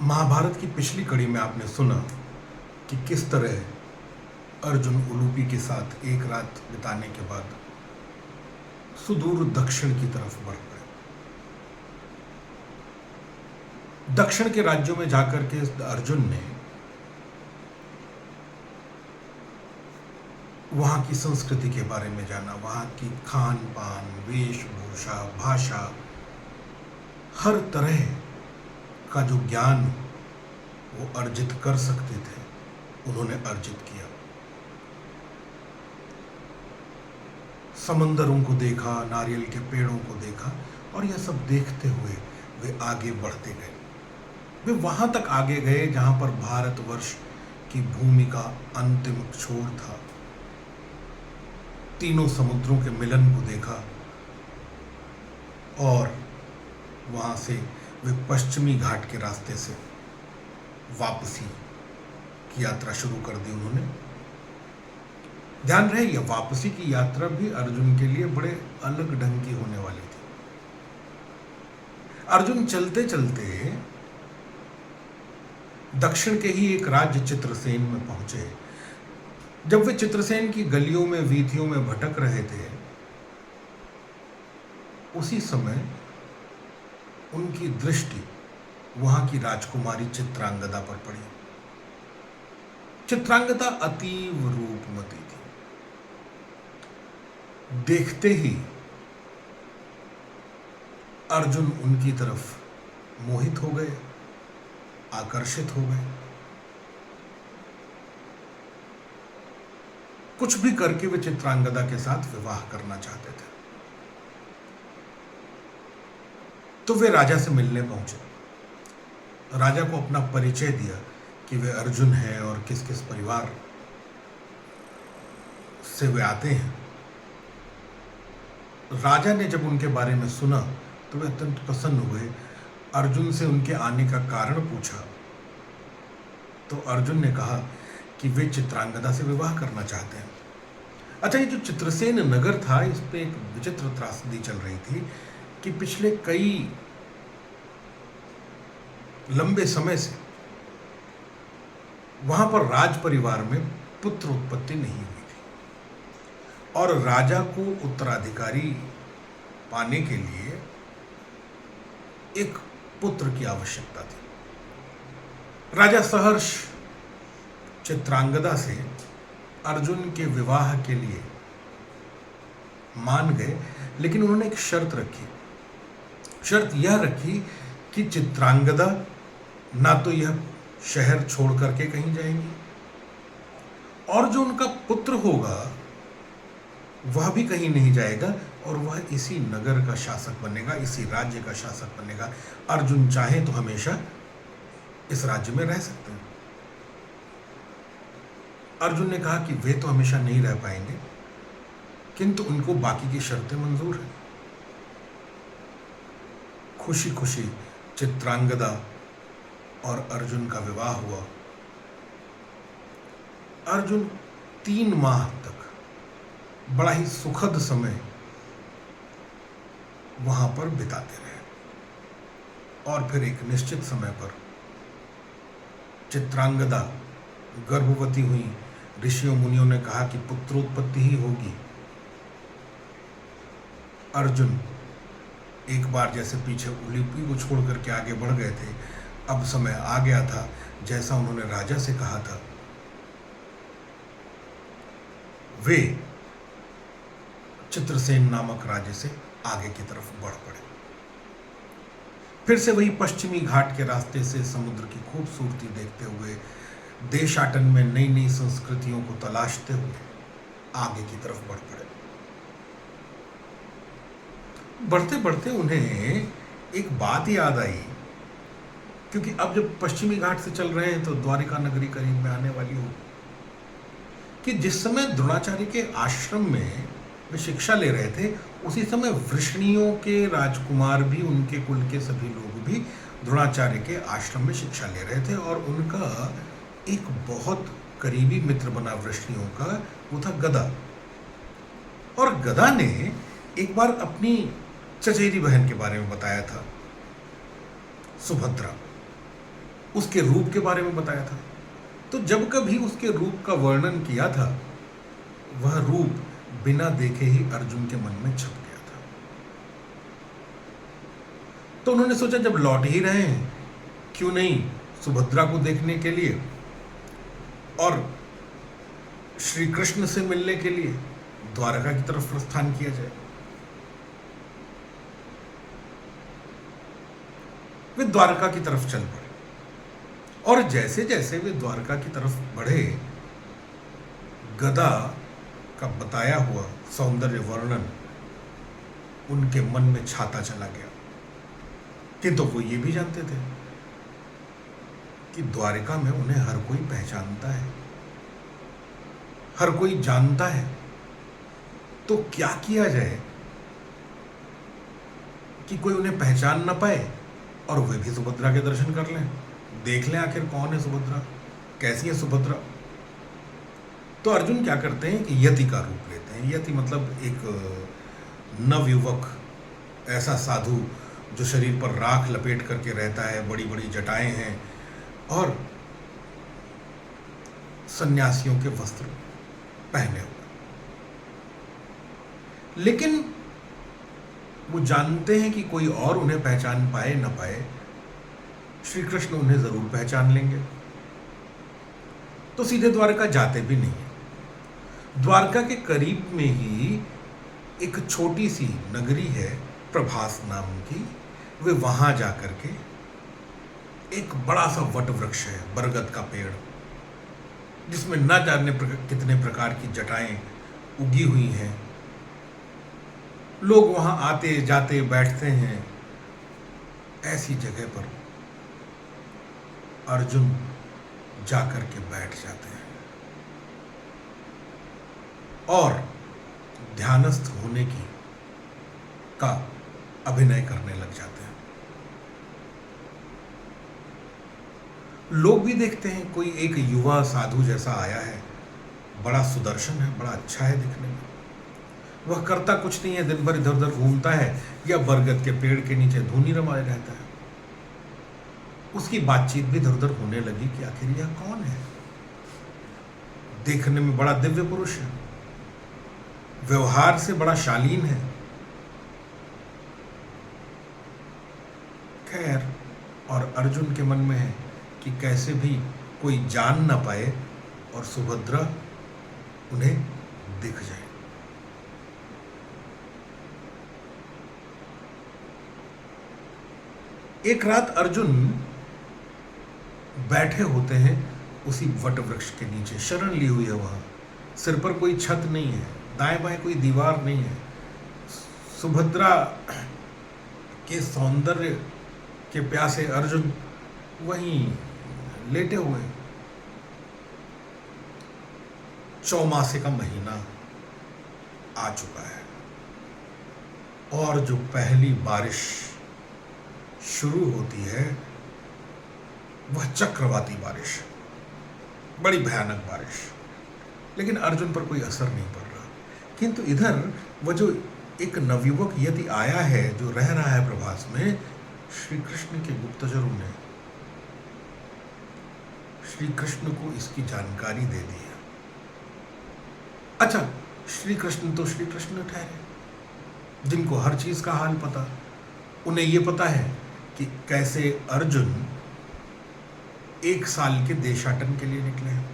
महाभारत की पिछली कड़ी में आपने सुना कि किस तरह अर्जुन उलूपी के साथ एक रात बिताने के बाद सुदूर दक्षिण की तरफ बढ़ गए। दक्षिण के राज्यों में जाकर के अर्जुन ने वहां की संस्कृति के बारे में जाना, वहां की खान पान, वेशभूषा, भाषा, हर तरह का जो ज्ञान वो अर्जित कर सकते थे उन्होंने अर्जित किया। समंदरों को देखा, नारियल के पेड़ों को देखा और यह सब देखते हुए वे आगे बढ़ते गए। वे वहां तक आगे गए जहां पर भारतवर्ष की भूमि का अंतिम छोर था। तीनों समुद्रों के मिलन को देखा और वहां से वे पश्चिमी घाट के रास्ते से वापसी की यात्रा शुरू कर दी उन्होंने। ध्यान रहे, यह वापसी की यात्रा भी अर्जुन के लिए बड़े अलग ढंग की होने वाली थी। अर्जुन चलते चलते दक्षिण के ही एक राज्य चित्रसेन में पहुंचे। जब वे चित्रसेन की गलियों में, वीथियों में भटक रहे थे, उसी समय उनकी दृष्टि वहां की राजकुमारी चित्रांगदा पर पड़ी। चित्रांगदा अतीव रूपमती थी। देखते ही अर्जुन उनकी तरफ मोहित हो गए, आकर्षित हो गए। कुछ भी करके वे चित्रांगदा के साथ विवाह करना चाहते थे। तो वे राजा से मिलने पहुंचे। राजा को अपना परिचय दिया कि वे अर्जुन हैं और किस किस परिवार से वे आते हैं। राजा ने जब उनके बारे में सुना तो वे अत्यंत प्रसन्न हुए। अर्जुन से उनके आने का कारण पूछा तो अर्जुन ने कहा कि वे चित्रांगदा से विवाह करना चाहते हैं। अच्छा, ये जो चित्रसेन नगर था, इस पे एक विचित्र त्रासदी चल रही थी कि पिछले कई लंबे समय से वहां पर राज परिवार में पुत्र उत्पत्ति नहीं हुई थी और राजा को उत्तराधिकारी पाने के लिए एक पुत्र की आवश्यकता थी। राजा सहर्ष चित्रांगदा से अर्जुन के विवाह के लिए मान गए, लेकिन उन्होंने एक शर्त रखी। शर्त यह रखी कि चित्रांगदा ना तो यह शहर छोड़ करके कहीं जाएंगी और जो उनका पुत्र होगा वह भी कहीं नहीं जाएगा और वह इसी नगर का शासक बनेगा, इसी राज्य का शासक बनेगा। अर्जुन चाहे तो हमेशा इस राज्य में रह सकते हैं। अर्जुन ने कहा कि वे तो हमेशा नहीं रह पाएंगे, किंतु उनको बाकी की शर्तें मंजूर हैं। खुशी खुशी चित्रांगदा और अर्जुन का विवाह हुआ। अर्जुन 3 माह तक बड़ा ही सुखद समय वहां पर बिताते रहे और फिर एक निश्चित समय पर चित्रांगदा गर्भवती हुई। ऋषियों मुनियों ने कहा कि पुत्रोत्पत्ति ही होगी। अर्जुन एक बार जैसे पीछे उलूपी को छोड़ करके आगे बढ़ गए थे, अब समय आ गया था जैसा उन्होंने राजा से कहा था। वे चित्रसेन नामक राज्य से आगे की तरफ बढ़ पड़े। फिर से वही पश्चिमी घाट के रास्ते से समुद्र की खूबसूरती देखते हुए, देशाटन में नई नई संस्कृतियों को तलाशते हुए आगे की तरफ बढ़ पड़े। बढ़ते बढ़ते उन्हें एक बात याद आई, क्योंकि अब जब पश्चिमी घाट से चल रहे हैं तो द्वारिका नगरी करीब में आने वाली हो, कि जिस समय द्रोणाचार्य के आश्रम में वे शिक्षा ले रहे थे, उसी समय वृष्णियों के राजकुमार भी, उनके कुल के सभी लोग भी द्रोणाचार्य के आश्रम में शिक्षा ले रहे थे और उनका एक बहुत करीबी मित्र बना वृष्णियों का, वो था गदा। और गदा ने एक बार अपनी चचेरी बहन के बारे में बताया था, सुभद्रा। उसके रूप के बारे में बताया था। तो जब कभी उसके रूप का वर्णन किया था, वह रूप बिना देखे ही अर्जुन के मन में छप गया था। तो उन्होंने सोचा जब लौट ही रहे हैं, क्यों नहीं सुभद्रा को देखने के लिए और श्री कृष्ण से मिलने के लिए द्वारका की तरफ प्रस्थान किया जाए। वे द्वारका की तरफ चल पड़े और जैसे जैसे वे द्वारका की तरफ बढ़े, गदा का बताया हुआ सौंदर्य वर्णन उनके मन में छाता चला गया। किंतु वो ये भी जानते थे कि द्वारिका में उन्हें हर कोई पहचानता है, हर कोई जानता है। तो क्या किया जाए कि कोई उन्हें पहचान ना पाए और वे भी सुभद्रा के दर्शन कर लें, देख लें आखिर कौन है सुभद्रा, कैसी है सुभद्रा। तो अर्जुन क्या करते हैं कि यति का रूप लेते हैं। यति मतलब एक नवयुवक, ऐसा साधु जो शरीर पर राख लपेट करके रहता है, बड़ी बड़ी जटाएं हैं और सन्यासियों के वस्त्र पहने हुए। लेकिन वो जानते हैं कि कोई और उन्हें पहचान पाए न पाए, श्री कृष्ण उन्हें जरूर पहचान लेंगे। तो सीधे द्वारका जाते भी नहीं है। द्वारका के करीब में ही एक छोटी सी नगरी है प्रभास नाम की। वे वहां जाकर के, एक बड़ा सा वट वृक्ष है, बरगद का पेड़, जिसमें न जाने कितने प्रकार की जटाएं उगी हुई हैं। लोग वहां आते जाते बैठते हैं। ऐसी जगह पर अर्जुन जाकर के बैठ जाते हैं और ध्यानस्थ होने की का अभिनय करने लग जाते हैं। लोग भी देखते हैं, कोई एक युवा साधु जैसा आया है, बड़ा सुदर्शन है, बड़ा अच्छा है दिखने में। वह करता कुछ नहीं है, दिन भर इधर उधर घूमता है या बरगद के पेड़ के नीचे धूनी रमाए रहता है। उसकी बातचीत भी इधर उधर होने लगी कि आखिर यह कौन है। देखने में बड़ा दिव्य पुरुष है, व्यवहार से बड़ा शालीन है। खैर, और अर्जुन के मन में है कि कैसे भी कोई जान ना पाए और सुभद्रा उन्हें दिख जाए। एक रात अर्जुन बैठे होते हैं उसी वट वृक्ष के नीचे, शरण ली हुई है वहां। सिर पर कोई छत नहीं है, दाएं बाएं कोई दीवार नहीं है। सुभद्रा के सौंदर्य के प्यासे अर्जुन वहीं लेटे हुए। चौमासे का महीना आ चुका है और जो पहली बारिश शुरू होती है वह चक्रवाती बारिश, बड़ी भयानक बारिश। लेकिन अर्जुन पर कोई असर नहीं पड़ रहा। किंतु इधर वह जो एक नवयुवक यदि आया है, जो रह रहा है प्रभास में, श्री कृष्ण के गुप्तचरों ने श्री कृष्ण को इसकी जानकारी दे दी है। अच्छा, श्री कृष्ण तो श्री कृष्ण ठहरे, जिनको हर चीज का हाल पता। उन्हें यह पता है कि कैसे अर्जुन 1 साल के देशाटन के लिए निकले हैं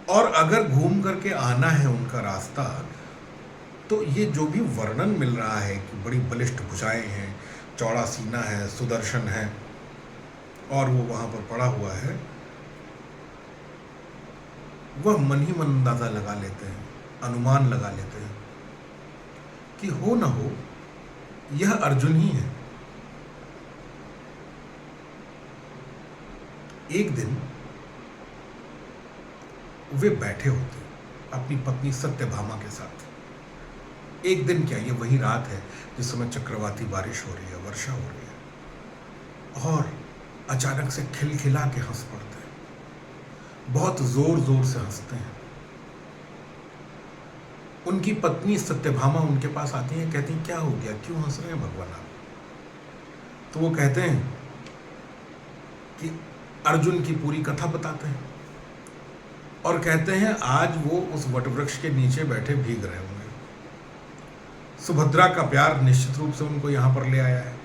और अगर घूम करके आना है उनका रास्ता, तो ये जो भी वर्णन मिल रहा है कि बड़ी बलिष्ठ भुजाएं हैं, चौड़ा सीना है, सुदर्शन है और वो वहां पर पड़ा हुआ है, वह मन ही मन अंदाजा लगा लेते हैं, अनुमान लगा लेते हैं कि हो न हो यह अर्जुन ही है। एक दिन वे बैठे होते अपनी पत्नी सत्यभामा के साथ। एक दिन क्या, ये वही रात है जिस समय चक्रवाती बारिश हो रही है, वर्षा हो रही है, और अचानक से खिलखिला के हंस पड़ते हैं, बहुत जोर जोर से हंसते हैं। उनकी पत्नी सत्यभामा उनके पास आती है, कहती हैं क्या हो गया, क्यों हंस रहे हैं भगवान आप? तो वो कहते हैं कि अर्जुन की पूरी कथा बताते हैं और कहते हैं आज वो उस वटवृक्ष के नीचे बैठे भीग रहे होंगे। सुभद्रा का प्यार निश्चित रूप से उनको यहां पर ले आया है।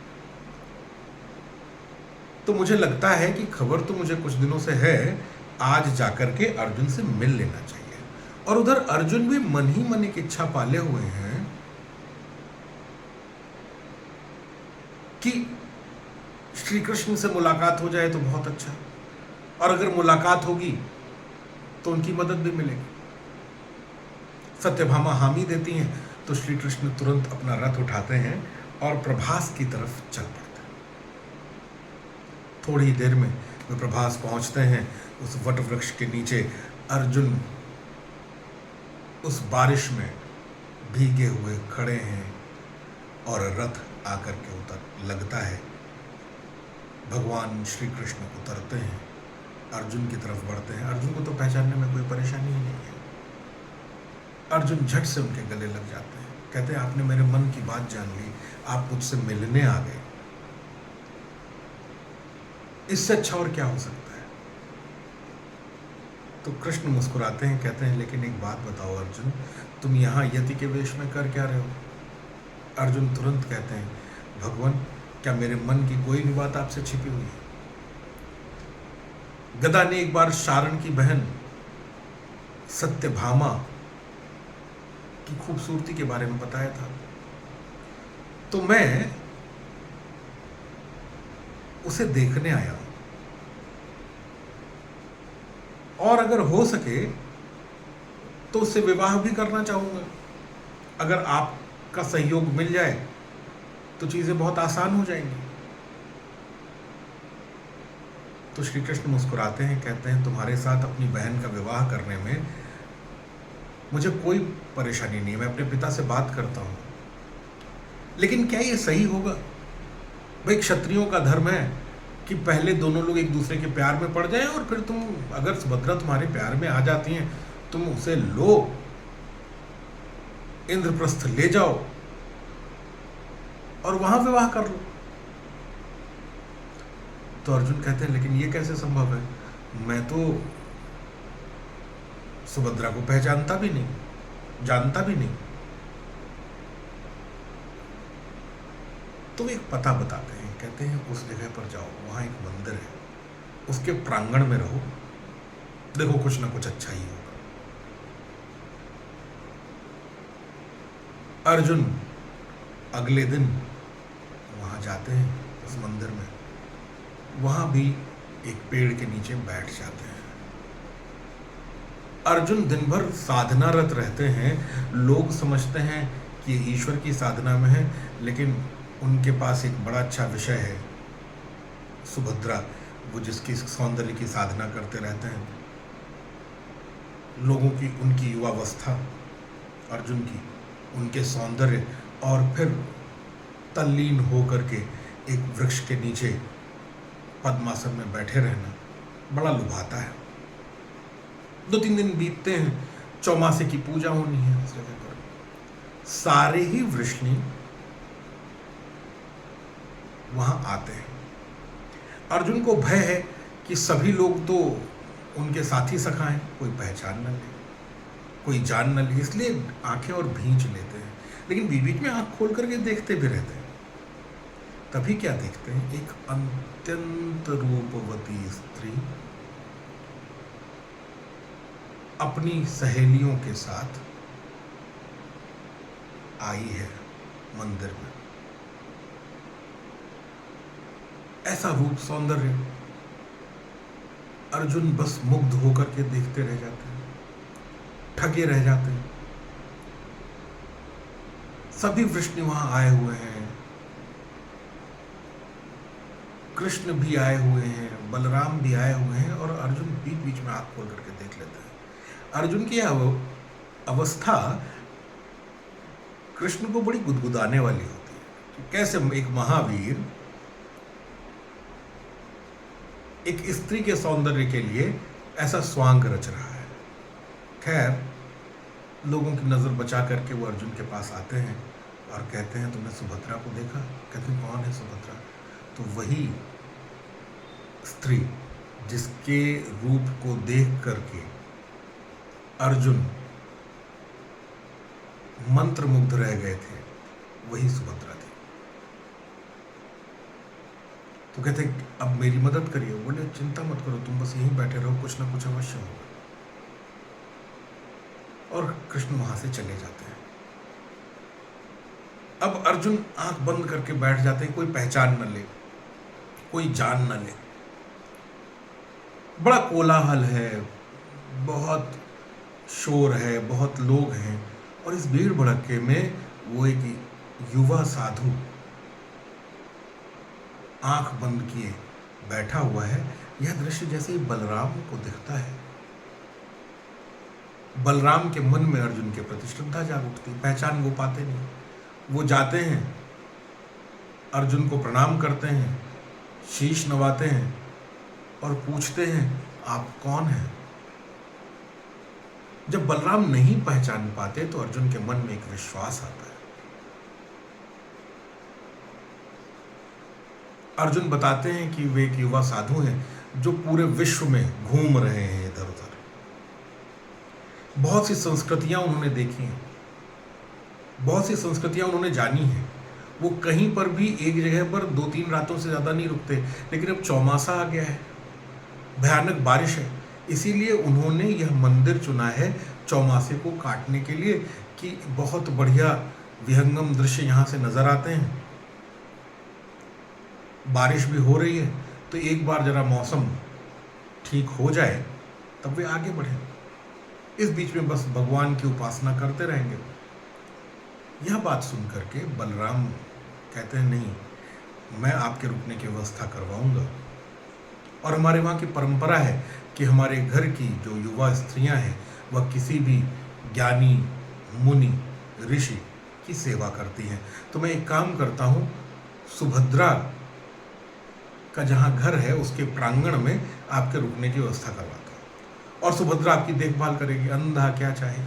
तो मुझे लगता है कि खबर तो मुझे कुछ दिनों से है, आज जाकर के अर्जुन से मिल लेना चाहिए। और उधर अर्जुन भी मन ही मन एक इच्छा पाले हुए हैं कि श्री कृष्ण से मुलाकात हो जाए तो बहुत अच्छा, और अगर मुलाकात होगी तो उनकी मदद भी मिलेगी। सत्यभामा हामी देती हैं तो श्री कृष्ण तुरंत अपना रथ उठाते हैं और प्रभास की तरफ चल पड़ते हैं। थोड़ी देर में वे प्रभास पहुंचते हैं। उस वट वृक्ष के नीचे अर्जुन उस बारिश में भीगे हुए खड़े हैं और रथ आकर के उतर लगता है। भगवान श्री कृष्ण उतरते हैं, अर्जुन की तरफ बढ़ते हैं। अर्जुन को तो पहचानने में कोई परेशानी ही नहीं है। अर्जुन झट से उनके गले लग जाते हैं, कहते हैं आपने मेरे मन की बात जान ली, आप मुझसे मिलने आ गए, इससे अच्छा और क्या हो सकता है। तो कृष्ण मुस्कुराते हैं, कहते हैं लेकिन एक बात बताओ अर्जुन, तुम यहाँ यति के वेश में कर क्या रहे हो। अर्जुन तुरंत कहते हैं भगवान, क्या मेरे मन की कोई भी बात आपसे छिपी हुई है। गदा ने एक बार शारण की बहन सत्यभामा की खूबसूरती के बारे में बताया था, तो मैं उसे देखने आया हूं, और अगर हो सके तो उससे विवाह भी करना चाहूंगा। अगर आपका सहयोग मिल जाए तो चीजें बहुत आसान हो जाएंगी। तो श्री कृष्ण मुस्कुराते हैं, कहते हैं तुम्हारे साथ अपनी बहन का विवाह करने में मुझे कोई परेशानी नहीं है, मैं अपने पिता से बात करता हूं, लेकिन क्या ये सही होगा। भाई क्षत्रियों का धर्म है कि पहले दोनों लोग एक दूसरे के प्यार में पड़ जाएं और फिर तुम, अगर सुभद्रा तुम्हारे प्यार में आ जाती हैं, तुम उसे लो, इंद्रप्रस्थ ले जाओ और वहां विवाह कर लो। तो अर्जुन कहते हैं लेकिन ये कैसे संभव है, मैं तो सुभद्रा को पहचानता भी नहीं, जानता भी नहीं। तो एक पता बताते हैं, कहते हैं उस जगह पर जाओ, वहां एक मंदिर है, उसके प्रांगण में रहो, देखो कुछ ना कुछ अच्छा ही होगा। अर्जुन अगले दिन वहां जाते हैं उस मंदिर में, वहां भी एक पेड़ के नीचे बैठ जाते हैं। अर्जुन दिन भर साधनारत रहते हैं, लोग समझते हैं कि ये ईश्वर की साधना में है, लेकिन उनके पास एक बड़ा अच्छा विषय है, सुभद्रा, वो जिसकी सौंदर्य की साधना करते रहते हैं। लोगों की उनकी युवावस्था, अर्जुन की उनके सौंदर्य, और फिर तल्लीन हो करके एक वृक्ष के नीचे पद्मासन में बैठे रहना बड़ा लुभाता है। 2-3 दिन बीतते हैं, चौमासे की पूजा होनी है उस जगह पर। सारे ही वृष्णि वहां आते हैं। अर्जुन को भय है कि सभी लोग तो उनके साथी सखा हैं, कोई पहचान न ले, कोई जान न ले, इसलिए आंखें और भींच लेते हैं, लेकिन बीच बीच में आंख खोल करके देखते भी रहते हैं। तभी क्या देखते हैं, एक अत्यंत रूपवती स्त्री अपनी सहेलियों के साथ आई है मंदिर में। ऐसा रूप सौंदर्य, अर्जुन बस मुग्ध होकर के देखते रह जाते हैं, ठगे रह जाते हैं। सभी वृष्णि वहां आए हुए हैं, कृष्ण भी आए हुए हैं, बलराम भी आए हुए हैं, और अर्जुन बीच बीच में आंख खोल करके देख लेता है। अर्जुन की अवस्था कृष्ण को बड़ी गुदगुदाने वाली होती है। कैसे एक महावीर एक स्त्री के सौंदर्य के लिए ऐसा स्वांग रच रहा है। खैर, लोगों की नजर बचा करके वो अर्जुन के पास आते हैं और कहते हैं तुमने सुभद्रा को देखा। कहते हैं कौन है सुभद्रा। तो वही स्त्री जिसके रूप को देख करके अर्जुन मंत्रमुग्ध रह गए थे, वही सुभद्रा थी। तो कहते अब मेरी मदद करिए। बोले चिंता मत करो, तुम बस यहीं बैठे रहो, कुछ ना कुछ अवश्य होगा। और कृष्ण वहां से चले जाते हैं। अब अर्जुन आंख बंद करके बैठ जाते हैं, कोई पहचान न ले, कोई जान न ले। बड़ा कोलाहल है, बहुत शोर है, बहुत लोग हैं, और इस भीड़ भड़के में वो एक युवा साधु आंख बंद किए बैठा हुआ है। यह दृश्य जैसे ही बलराम को दिखता है, बलराम के मन में अर्जुन के प्रति श्रद्धा जाग उठती। पहचान वो पाते नहीं। वो जाते हैं, अर्जुन को प्रणाम करते हैं, शीश नवाते हैं और पूछते हैं आप कौन हैं। जब बलराम नहीं पहचान पाते तो अर्जुन के मन में एक विश्वास आता है। अर्जुन बताते हैं कि वे एक युवा साधु हैं जो पूरे विश्व में घूम रहे हैं इधर उधर। बहुत सी संस्कृतियां उन्होंने देखी हैं, बहुत सी संस्कृतियां उन्होंने जानी हैं। वो कहीं पर भी एक जगह पर 2-3 रातों से ज़्यादा नहीं रुकते। लेकिन अब चौमासा आ गया है, भयानक बारिश है, इसीलिए उन्होंने यह मंदिर चुना है चौमासे को काटने के लिए कि बहुत बढ़िया विहंगम दृश्य यहाँ से नज़र आते हैं। बारिश भी हो रही है, तो एक बार जरा मौसम ठीक हो जाए तब वे आगे बढ़ें। इस बीच में बस भगवान की उपासना करते रहेंगे। यह बात सुन करके बलराम कहते हैं नहीं, मैं आपके रुकने की व्यवस्था करवाऊंगा। और हमारे वहाँ की परंपरा है कि हमारे घर की जो युवा स्त्रियां हैं वह किसी भी ज्ञानी मुनि ऋषि की सेवा करती हैं। तो मैं एक काम करता हूँ, सुभद्रा का जहाँ घर है उसके प्रांगण में आपके रुकने की व्यवस्था करवाता हूँ, और सुभद्रा आपकी देखभाल करेगी। अंधा क्या चाहे,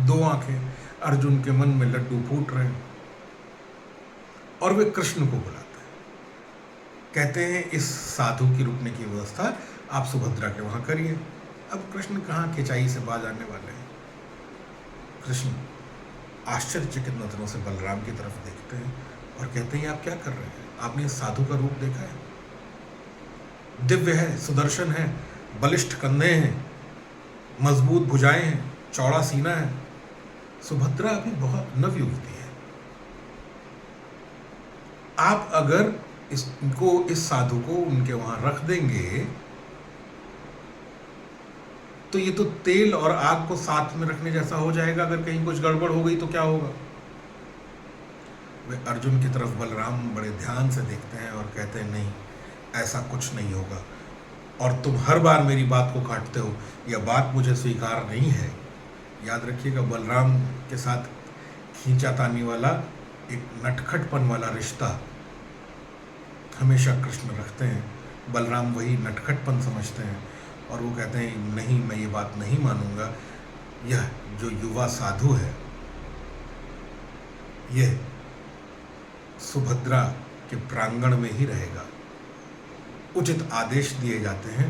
2 आंखें। अर्जुन के मन में लड्डू फूट रहे हैं और वे कृष्ण को बुलाते हैं। कहते हैं इस साधु की रुकने की व्यवस्था आप सुभद्रा के वहां करिए। अब कृष्ण कहाँ खिंचाई से बाज आने वाले हैं। कृष्ण आश्चर्यचकित नजरों से बलराम की तरफ देखते हैं और कहते हैं आप क्या कर रहे हैं? आपने इस साधु का रूप देखा है? दिव्य है, सुदर्शन है, बलिष्ठ कंधे हैं, मजबूत भुजाएं हैं, चौड़ा सीना है। सुभद्रा अभी बहुत नव युवती है। आप अगर इस साधु को उनके वहां रख देंगे तो ये तो तेल और आग को साथ में रखने जैसा हो जाएगा। अगर कहीं कुछ गड़बड़ हो गई तो क्या होगा? वे अर्जुन की तरफ बलराम बड़े ध्यान से देखते हैं और कहते हैं नहीं, ऐसा कुछ नहीं होगा। और तुम हर बार मेरी बात को काटते हो, यह बात मुझे स्वीकार नहीं है। याद रखिएगा, बलराम के साथ खींचातानी वाला एक नटखटपन वाला रिश्ता हमेशा कृष्ण रखते हैं। बलराम वही नटखटपन समझते हैं और वो कहते हैं नहीं, मैं ये बात नहीं मानूंगा। यह जो युवा साधु है यह सुभद्रा के प्रांगण में ही रहेगा। उचित आदेश दिए जाते हैं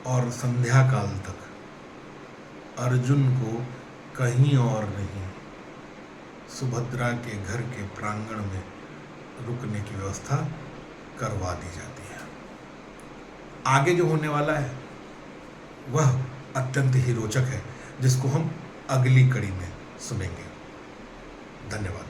और संध्या काल तक अर्जुन को कहीं और नहीं, सुभद्रा के घर के प्रांगण में रुकने की व्यवस्था करवा दी जाती है। आगे जो होने वाला है वह अत्यंत ही रोचक है, जिसको हम अगली कड़ी में सुनेंगे। धन्यवाद।